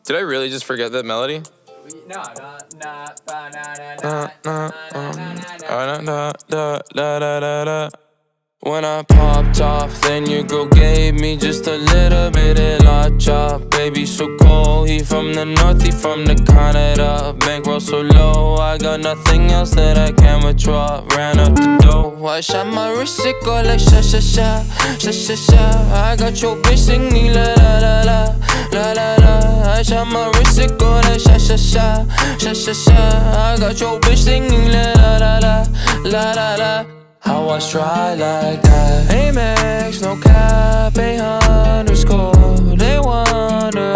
Did I really just forget that melody? No. When I popped off, then your girl gave me just a little bit of la chop. Baby so cold, he from the north, he from the Canada. Bankroll so low, I got nothing else that I can withdraw. Ran up the dough, I shot my wrist, it go like sha sha sha, sha sha sha. I got your bitch singing la la la la, la la la. I shot my wrist, it go like sha sha sha, sha sha sha. I got your bitch singing la la la la, la la la. How I try like that? Amex, no cap, _. They wonder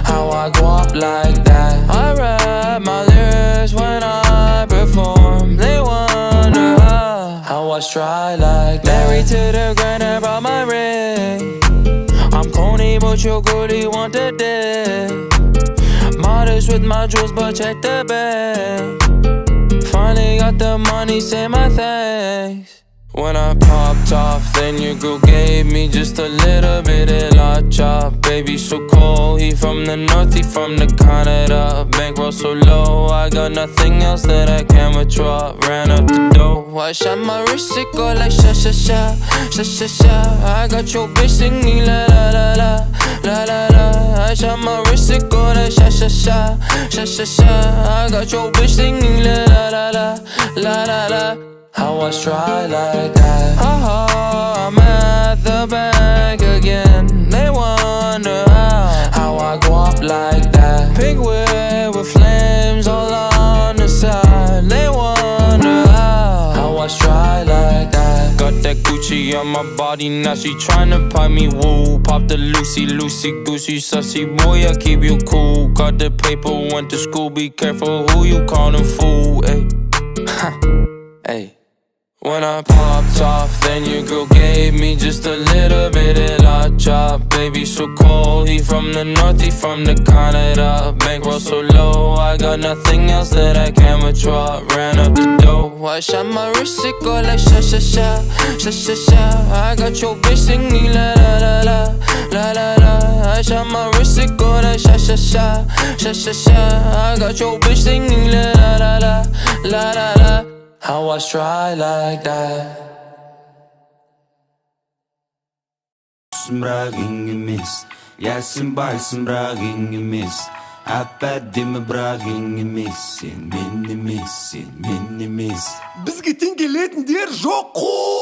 how I go up like that. I rap my lyrics when I perform. They wonder how I try like that. Married to the grind, I brought my ring. I'm corny, but your girlie want the dick. Modest with my jewels, but check the bag. Finally got the money, say my thanks. When I popped off, then your girl gave me just a little bit of la chop. Baby so cold, he from the north, he from the Canada. Bankroll so low, I got nothing else that I can withdraw. Ran up the dough, I shot my wrist, it go like sha sha sha, sha sha sha. I got your bitch singing la la la la, la la la. I shot my wrist, it go like sha sha sha, sha sha sha. I got your bitch singing la la la la, la la la. How I try like that? I'm at the bank again. They wonder how I go up like that. Pink whip with flames all on the side. They wonder how I try like that. Got that Gucci on my body, now she tryna pipe me, woo. Pop the Lucy, goosey, sussy boy, I keep you cool. Got the paper, went to school, be careful who you callin' fool, ayy. Ayy. When I popped off, then your girl gave me just a little bit of la chop. Baby so cold, he from the north, he from the Canada. Bankroll so low, I got nothing else that I can withdraw. Ran up the dough, I shot my wrist, it go like sha sha sha, sha sha sha. I got your bitch singing la la la la, la la la. I shot my wrist, it go like sha sha sha, sha sha sha. I got your bitch singing la la la la, la la la. How I try like that? Смрак ингемис, ясен байсен брак ингемис. Аппадим брак ингемис, мinimis. Бізге теңгелетін дер жоқ қой.